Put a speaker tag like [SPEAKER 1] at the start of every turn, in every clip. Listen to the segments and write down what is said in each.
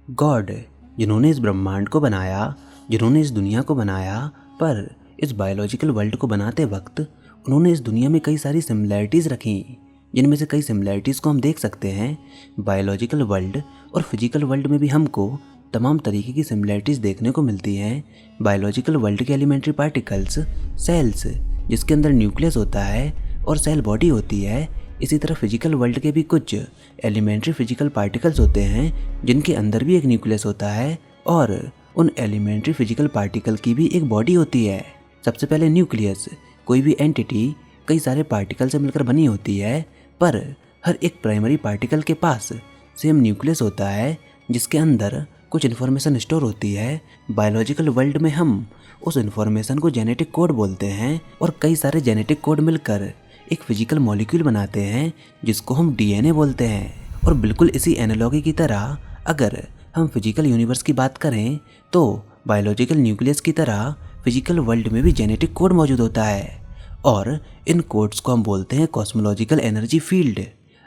[SPEAKER 1] God, जिन्होंने इस ब्रह्मांड को बनाया, जिन्होंने इस दुनिया को बनाया, पर इस बायोलॉजिकल वर्ल्ड को बनाते वक्त उन्होंने इस दुनिया में कई सारी सिमिलैरिटीज़ रखी, जिनमें से कई सिमिलैरिटीज़ को हम देख सकते हैं बायोलॉजिकल वर्ल्ड और फिजिकल वर्ल्ड में भी हमको तमाम तरीके की सिमिलैरिटीज़ देखने को मिलती हैं। बायोलॉजिकल वर्ल्ड के एलिमेंट्री पार्टिकल्स, सेल्स जिसके अंदर न्यूक्लियस होता है और सेल बॉडी होती है, इसी तरह फिजिकल वर्ल्ड के भी कुछ एलिमेंट्री फिजिकल पार्टिकल्स होते हैं जिनके अंदर भी एक न्यूक्लियस होता है और उन एलिमेंट्री फिजिकल पार्टिकल की भी एक बॉडी होती है। सबसे पहले न्यूक्लियस, कोई भी एंटिटी कई सारे पार्टिकल से मिलकर बनी होती है, पर हर एक प्राइमरी पार्टिकल के पास सेम न्यूक्लियस होता है जिसके अंदर कुछ इन्फॉर्मेशन स्टोर होती है। बायोलॉजिकल वर्ल्ड में हम उस इन्फॉर्मेशन को जेनेटिक कोड बोलते हैं और कई सारे जेनेटिक कोड मिलकर एक फिजिकल मॉलिक्यूल बनाते हैं जिसको हम डीएनए बोलते हैं। और बिल्कुल इसी एनालॉगी की तरह अगर हम फिजिकल यूनिवर्स की बात करें तो बायोलॉजिकल न्यूक्लियस की तरह फिजिकल वर्ल्ड में भी जेनेटिक कोड मौजूद होता है और इन कोड्स को हम बोलते हैं कॉस्मोलॉजिकल एनर्जी फील्ड।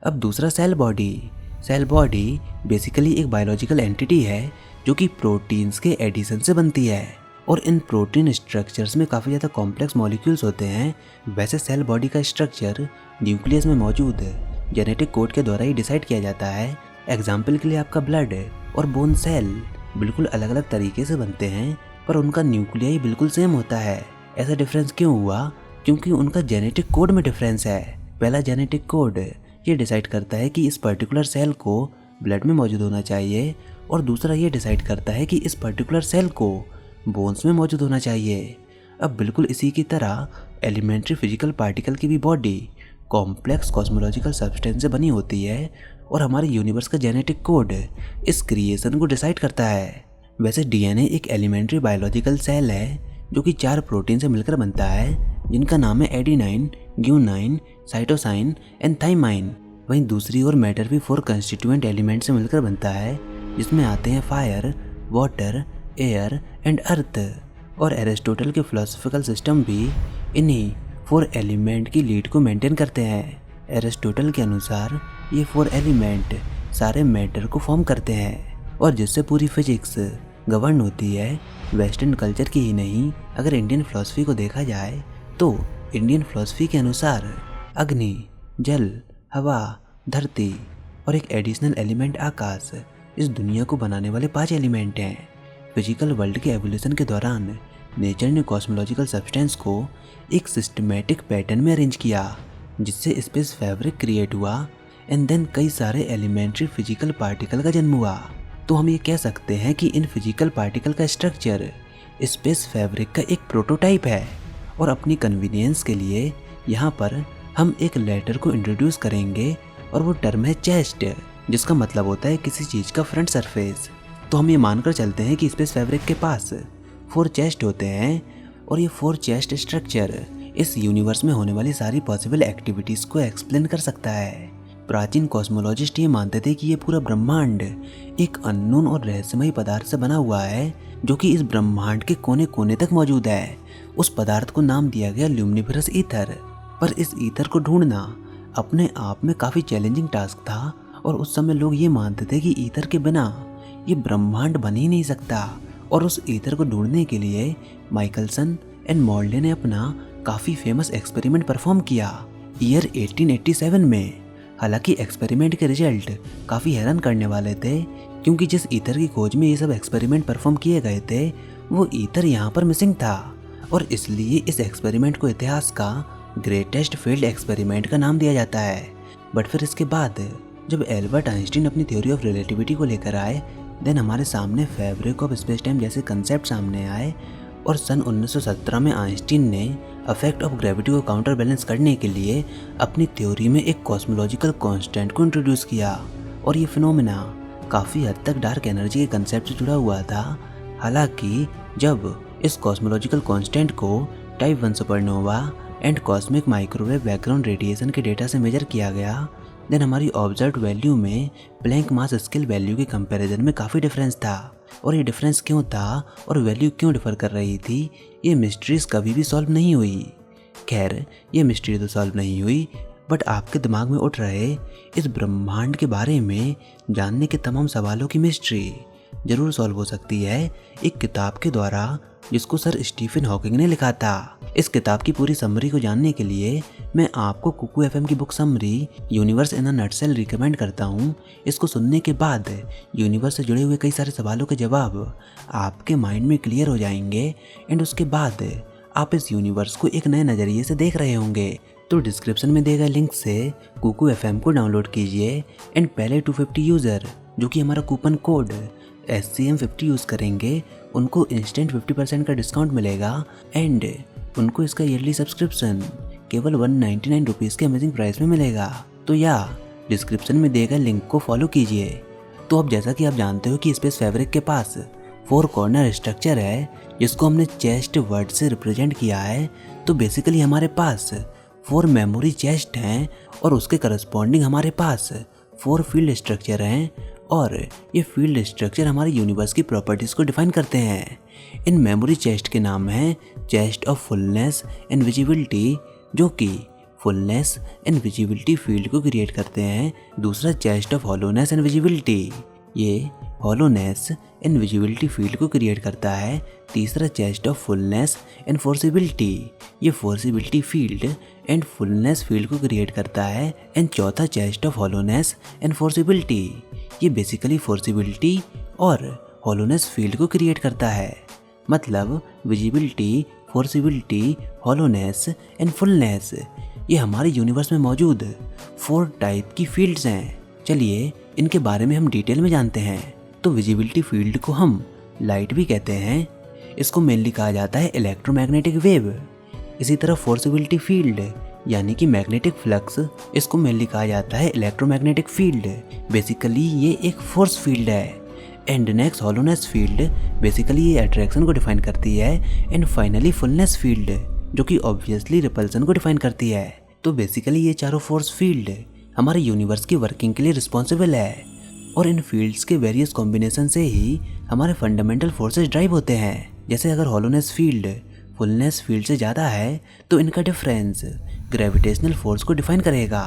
[SPEAKER 1] अब दूसरा cell body. Cell body basically एक बायोलॉजिकल एंटिटी है जो कि प्रोटीन्स के एडिशन से बनती है और इन प्रोटीन स्ट्रक्चर्स में काफ़ी ज़्यादा कॉम्प्लेक्स मॉलिक्यूल्स होते हैं। वैसे सेल बॉडी का स्ट्रक्चर न्यूक्लियस में मौजूद जेनेटिक कोड के द्वारा ही डिसाइड किया जाता है। एग्जाम्पल के लिए आपका ब्लड और बोन सेल बिल्कुल अलग अलग तरीके से बनते हैं पर उनका न्यूक्लियाई बिल्कुल सेम होता है। ऐसा डिफरेंस क्यों हुआ? क्योंकि उनका जेनेटिक कोड में डिफरेंस है। पहला जेनेटिक कोड ये डिसाइड करता है कि इस पर्टिकुलर सेल को ब्लड में मौजूद होना चाहिए और दूसरा ये डिसाइड करता है कि इस पर्टिकुलर सेल को बोन्स में मौजूद होना चाहिए। अब बिल्कुल इसी की तरह एलिमेंट्री फिजिकल पार्टिकल की भी बॉडी कॉम्प्लेक्स कॉस्मोलॉजिकल सब्सटेंस से बनी होती है और हमारे यूनिवर्स का जेनेटिक कोड इस क्रिएशन को डिसाइड करता है। वैसे डीएनए एक एलिमेंट्री बायोलॉजिकल सेल है जो कि 4 प्रोटीन से मिलकर बनता है जिनका नाम है adenine, guanine, cytosine and thymine. वहीं दूसरी ओर मैटर भी 4 कंस्टिट्यूएंट एलिमेंट से मिलकर बनता है जिसमें आते हैं fire, water, air and earth. और एरिस्टोटल के फिलोसॉफिकल सिस्टम भी इन्हीं 4 एलिमेंट की लीड को मेंटेन करते हैं। एरिस्टोटल के अनुसार ये 4 एलिमेंट सारे मैटर को फॉर्म करते हैं और जिससे पूरी फिजिक्स गवर्न होती है। वेस्टर्न कल्चर की ही नहीं, अगर इंडियन फिलॉसफी को देखा जाए तो इंडियन फिलॉसफी के अनुसार अग्नि, जल, हवा, धरती और एक एडिशनल एलिमेंट आकाश इस दुनिया को बनाने वाले 5 एलिमेंट हैं। फिजिकल वर्ल्ड के एवोल्यूशन के दौरान नेचर ने कॉस्मोलॉजिकल सब्सटेंस को एक सिस्टमैटिक पैटर्न में अरेंज किया जिससे स्पेस फैब्रिक क्रिएट हुआ एंड देन कई सारे एलिमेंट्री फिजिकल पार्टिकल का जन्म हुआ। तो हम ये कह सकते हैं कि इन फिजिकल पार्टिकल का स्ट्रक्चर स्पेस फैब्रिक का एक प्रोटोटाइप है। और अपनी कन्वीनियंस के लिए यहाँ पर हम एक लेटर को इंट्रोड्यूस करेंगे और वो टर्म है चेस्ट, जिसका मतलब होता है किसी चीज़ का फ्रंट सरफेस। तो हम ये मानकर चलते हैं कि स्पेस फैब्रिक के पास 4 चेस्ट होते हैं और ये 4 चेस्ट स्ट्रक्चर इस यूनिवर्स में होने वाली सारी पॉसिबल एक्टिविटीज़ को एक्सप्लेन कर सकता है। प्राचीन कॉस्मोलॉजिस्ट ये मानते थे कि ये पूरा ब्रह्मांड एक अननोन और रहस्यमयी पदार्थ से बना हुआ है जो कि इस ब्रह्मांड के कोने कोने तक मौजूद है। उस पदार्थ को नाम दिया गया ल्यूमिनिफरस ईथर। पर इस ईथर को ढूंढना अपने आप में काफ़ी चैलेंजिंग टास्क था और उस समय लोग ये मानते थे कि ईथर के बिना ये ब्रह्मांड बन ही नहीं सकता। और उस ईथर को ढूंढने के लिए माइकलसन एंड मॉर्ले ने अपना काफ़ी फेमस एक्सपेरिमेंट परफॉर्म किया ईयर 1887 में। हालांकि एक्सपेरिमेंट के रिजल्ट काफ़ी हैरान करने वाले थे क्योंकि जिस ईथर की खोज में ये सब एक्सपेरिमेंट परफॉर्म किए गए थे वो ईथर यहाँ पर मिसिंग था और इसलिए इस एक्सपेरिमेंट को इतिहास का ग्रेटेस्ट फील्ड एक्सपेरिमेंट का नाम दिया जाता है। बट फिर इसके बाद जब एल्बर्ट आइंस्टीन अपनी थ्योरी ऑफ रिलेटिविटी को लेकर आए देन हमारे सामने फैब्रिक ऑफ स्पेस टाइम जैसे कंसेप्ट सामने आए और सन 1917 में आइंस्टीन ने इफेक्ट ऑफ ग्रेविटी को काउंटर बैलेंस करने के लिए अपनी थ्योरी में एक कॉस्मोलॉजिकल कांस्टेंट को इंट्रोड्यूस किया और ये फिनोमेना काफ़ी हद तक डार्क एनर्जी के कंसेप्ट से जुड़ा हुआ था। हालांकि जब इस कॉस्मोलॉजिकल कांस्टेंट को type 1 supernova and cosmic microwave background radiation के डेटा से मेजर किया गया देन हमारी ऑब्जर्व्ड वैल्यू में प्लैंक मास स्केल वैल्यू के कंपैरिजन में काफ़ी डिफरेंस था। और ये डिफरेंस क्यों था और वैल्यू क्यों डिफर कर रही थी ये मिस्ट्रीज कभी भी सॉल्व नहीं हुई। खैर ये मिस्ट्री तो सॉल्व नहीं हुई बट आपके दिमाग में उठ रहे इस ब्रह्मांड के बारे में जानने के तमाम सवालों की मिस्ट्री जरूर सॉल्व हो सकती है एक किताब के द्वारा जिसको सर स्टीफन हॉकिंग ने लिखा था। इस किताब की पूरी समरी को जानने के लिए मैं आपको कुकू एफएम की book summary universe in a nutshell recommend करता हूँ। इसको सुनने के बाद यूनिवर्स से जुड़े हुए कई सारे सवालों के जवाब आपके माइंड में क्लियर हो जाएंगे एंड उसके बाद आप इस यूनिवर्स को एक नए नज़रिए से देख रहे होंगे। तो डिस्क्रिप्शन में दिए गए लिंक से कुकू एफएम को डाउनलोड कीजिए एंड पहले 250 यूज़र जो कि हमारा कूपन कोड SCM50 यूज़ करेंगे उनको इंस्टेंट 50% का डिस्काउंट मिलेगा एंड उनको इसका ईयरली सब्सक्रिप्शन केवल 199 रुपीज़ के अमेजिंग प्राइस में मिलेगा। तो या डिस्क्रिप्शन में दिए गए लिंक को फॉलो कीजिए। तो अब जैसा कि आप जानते हो कि स्पेस फैब्रिक के पास 4 कॉर्नर स्ट्रक्चर है जिसको हमने चेस्ट वर्ड से रिप्रेजेंट किया है। तो बेसिकली हमारे पास 4 मेमोरी चेस्ट हैं और उसके करस्पॉन्डिंग हमारे पास 4 फील्ड स्ट्रक्चर हैं और ये फील्ड स्ट्रक्चर हमारे यूनिवर्स की प्रॉपर्टीज़ को डिफाइन करते हैं। इन मेमोरी चेस्ट के नाम हैं chest of fullness and visibility जो कि फुलनेस एंड विजिबिलिटी फील्ड को क्रिएट करते हैं। दूसरा chest of hollowness and visibility, ये हॉलोनेस एंड विजिबिलिटी फील्ड को क्रिएट करता है। तीसरा चेस्ट ऑफ फुलनेस एंड फोर्सिबिलिटी, ये फोर्सिबिलिटी फील्ड एंड फुलनेस फील्ड को क्रिएट करता है। एंड चौथा चेस्ट ऑफ हॉलोनेस एंड फोर्सिबिलिटी, ये बेसिकली फोर्सिबिलिटी और हॉलोनेस फील्ड को क्रिएट करता है। मतलब विजिबिलिटी, फोर्सिबिलिटी, हॉलोनेस एंड फुलनेस, ये हमारे यूनिवर्स में मौजूद 4 टाइप की फील्ड्स हैं। चलिए इनके बारे में हम डिटेल में जानते हैं। तो विजिबिलिटी फील्ड को हम लाइट भी कहते हैं, इसको मेनली कहा जाता है इलेक्ट्रोमैग्नेटिक वेव। इसी तरह फोर्सिबिलिटी फील्ड यानी कि मैग्नेटिक फ्लक्स, इसको मेनली कहा जाता है इलेक्ट्रोमैग्नेटिक फील्ड। बेसिकली ये एक फोर्स फील्ड है। And next hollowness field, basically ये अट्रैक्शन को डिफाइन करती है। एंड फाइनली फुलनेस फील्ड जो कि ऑब्वियसली रिपल्सन को डिफाइन करती है। तो बेसिकली ये चारों फोर्स फील्ड हमारे यूनिवर्स की वर्किंग के लिए रिस्पॉन्सिबल है और इन फील्ड्स के वेरियस कॉम्बिनेशन से ही हमारे फंडामेंटल फोर्सेस ड्राइव होते हैं। जैसे अगर हॉलोनेस फील्ड फुलनेस फील्ड से ज़्यादा है तो इनका डिफरेंस ग्रेविटेशनल फोर्स को डिफाइन करेगा।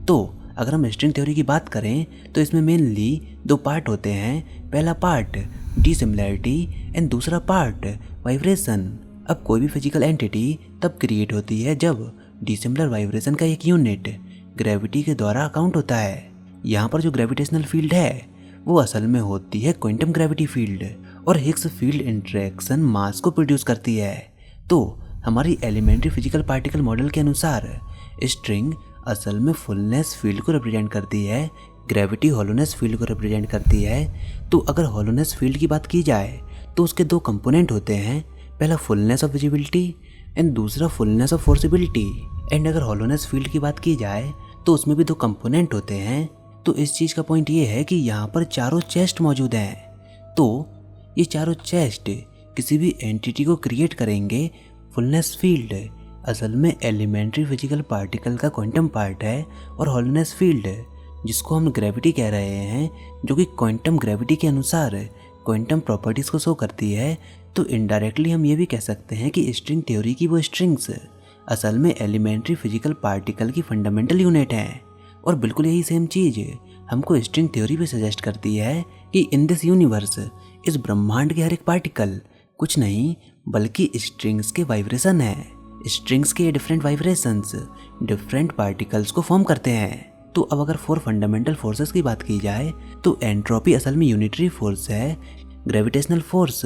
[SPEAKER 1] तो अगर हम स्ट्रिंग थ्योरी की बात करें तो इसमें मेनली 2 पार्ट होते हैं। पहला पार्ट डिसिमिलैरिटी एंड दूसरा पार्ट वाइब्रेशन। अब कोई भी फिजिकल एंटिटी तब क्रिएट होती है जब डिसिमिलर वाइब्रेशन का एक यूनिट ग्रेविटी के द्वारा अकाउंट होता है। यहाँ पर जो ग्रेविटेशनल फील्ड है वो असल में होती है क्वांटम ग्रेविटी फील्ड और हिग्स फील्ड इंटरेक्शन मास को प्रोड्यूस करती है। तो हमारी एलिमेंट्री फिजिकल पार्टिकल मॉडल के अनुसार स्ट्रिंग असल में फुलनेस फील्ड को रिप्रेजेंट करती है, ग्रेविटी हॉलोनेस फील्ड को रिप्रेजेंट करती है। तो अगर हॉलोनेस फील्ड की बात की जाए तो उसके 2 कंपोनेंट होते हैं, पहला फुलनेस ऑफ विजिबिलिटी एंड दूसरा फुलनेस ऑफ फोर्सिबिलिटी। एंड अगर हॉलोनेस फील्ड की बात की जाए तो उसमें भी 2 कंपोनेंट होते हैं। तो इस चीज़ का पॉइंट ये है कि यहाँ पर चारों चेस्ट मौजूद हैं। तो ये चारों चेस्ट किसी भी एंटिटी को क्रिएट करेंगे। फुलनेस फील्ड असल में एलिमेंट्री फिजिकल पार्टिकल का क्वांटम पार्ट है और हॉलोनेस फील्ड जिसको हम ग्रेविटी कह रहे हैं जो कि क्वांटम ग्रेविटी के अनुसार क्वांटम प्रॉपर्टीज़ को शो करती है। तो इनडायरेक्टली हम ये भी कह सकते हैं कि स्ट्रिंग थ्योरी की वो स्ट्रिंग्स असल में एलिमेंट्री फिजिकल पार्टिकल की फंडामेंटल यूनिट हैं। और बिल्कुल यही सेम चीज़ हमको स्ट्रिंग थ्योरी भी सजेस्ट करती है कि इन दिस यूनिवर्स इस ब्रह्मांड के हर एक पार्टिकल कुछ नहीं बल्कि स्ट्रिंग्स के वाइब्रेशन है। स्ट्रिंग्स के डिफरेंट वाइब्रेशंस डिफरेंट पार्टिकल्स को फॉर्म करते हैं। तो अब अगर 4 फंडामेंटल फोर्सेस की बात की जाए तो एंट्रोपी असल में यूनिटरी फोर्स है, ग्रेविटेशनल फोर्स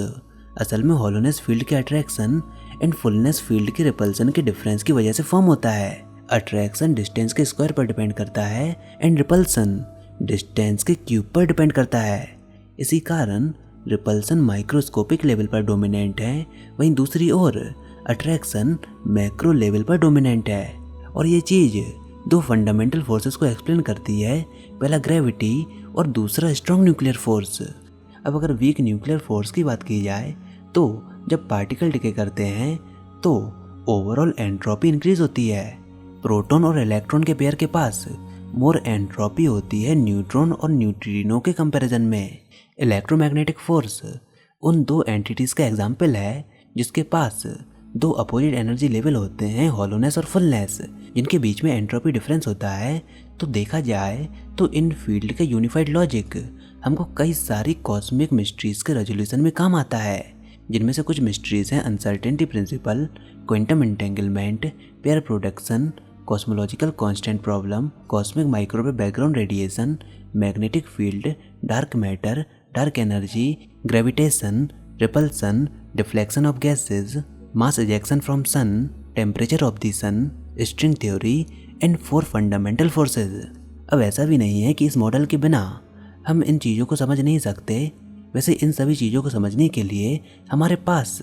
[SPEAKER 1] असल में हॉलोनेस फील्ड के अट्रैक्शन एंड फुलनेस फील्ड के रिपल्सन के डिफरेंस की वजह से फॉर्म होता है। अट्रैक्शन डिस्टेंस के स्क्वायर पर डिपेंड करता है एंड रिपल्सन डिस्टेंस के क्यूब पर डिपेंड करता है। इसी कारण रिपल्सन माइक्रोस्कोपिक लेवल पर डोमिनेंट है, वहीं दूसरी ओर अट्रैक्शन मैक्रो लेवल पर डोमिनेंट है। और ये चीज़ 2 फंडामेंटल फोर्सेस को एक्सप्लेन करती है, पहला ग्रेविटी और दूसरा स्ट्रॉन्ग न्यूक्लियर फोर्स। अब अगर वीक न्यूक्लियर फोर्स की बात की जाए तो जब पार्टिकल डिके करते हैं तो ओवरऑल एंट्रोपी इंक्रीज होती है। प्रोटॉन और इलेक्ट्रॉन के पेयर के पास मोर एंट्रोपी होती है न्यूट्रॉन और न्यूट्रिनो के कंपैरिजन में। इलेक्ट्रोमैग्नेटिक फोर्स उन 2 एंटिटीज़ का एग्जाम्पल है जिसके पास 2 अपोजिट एनर्जी लेवल होते हैं, हॉलोनेस और फुलनेस, जिनके बीच में एंट्रोपी डिफरेंस होता है। तो देखा जाए तो इन फील्ड का यूनिफाइड लॉजिक हमको कई सारी कॉस्मिक मिस्ट्रीज के रेजोल्यूशन में काम आता है, जिनमें से कुछ मिस्ट्रीज हैं uncertainty principle, quantum entanglement, pair production, cosmological constant problem, cosmic microwave background radiation, magnetic field, dark matter, dark energy, gravitation, repulsion, deflection of gases, mass ejection from sun, temperature of the sun, string theory and 4 fundamental forces. अब ऐसा भी नहीं है कि इस model के बिना हम इन चीज़ों को समझ नहीं सकते। वैसे इन सभी चीज़ों को समझने के लिए हमारे पास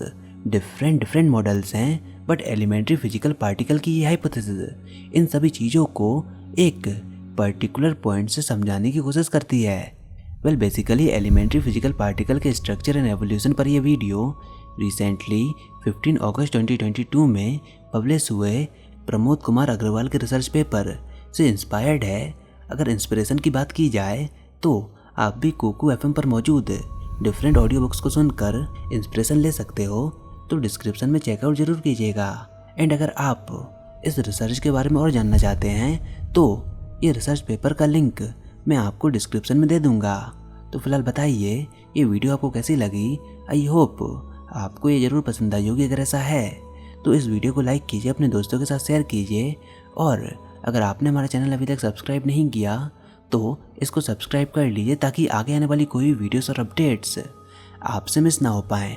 [SPEAKER 1] डिफरेंट मॉडल्स हैं, बट एलिमेंट्री फिजिकल पार्टिकल की ये हाइपोथेसिस इन सभी चीज़ों को एक पर्टिकुलर पॉइंट से समझाने की कोशिश करती है। Well basically elementary physical particle के स्ट्रक्चर एंड एवोल्यूशन पर यह वीडियो रिसेंटली 15 अगस्त 2022 में पब्लिश हुए प्रमोद कुमार अग्रवाल के रिसर्च पेपर से इंस्पायर्ड है। अगर इंस्पिरेशन की बात की जाए तो आप भी कुकू एफएम पर मौजूद डिफरेंट ऑडियो बुक्स को सुनकर इंस्पिरेशन ले सकते हो, तो डिस्क्रिप्शन में चेकआउट जरूर कीजिएगा। एंड अगर आप इस रिसर्च के बारे में और जानना चाहते हैं तो ये रिसर्च पेपर का लिंक मैं आपको डिस्क्रिप्शन में दे दूंगा। तो फिलहाल बताइए ये वीडियो आपको कैसी लगी। आई होप आपको ये ज़रूर पसंद आई होगी। अगर ऐसा है तो इस वीडियो को लाइक कीजिए, अपने दोस्तों के साथ शेयर कीजिए, और अगर आपने हमारा चैनल अभी तक सब्सक्राइब नहीं किया तो इसको सब्सक्राइब कर लीजिए ताकि आगे आने वाली कोई वीडियोस और अपडेट्स आपसे मिस ना हो पाएँ।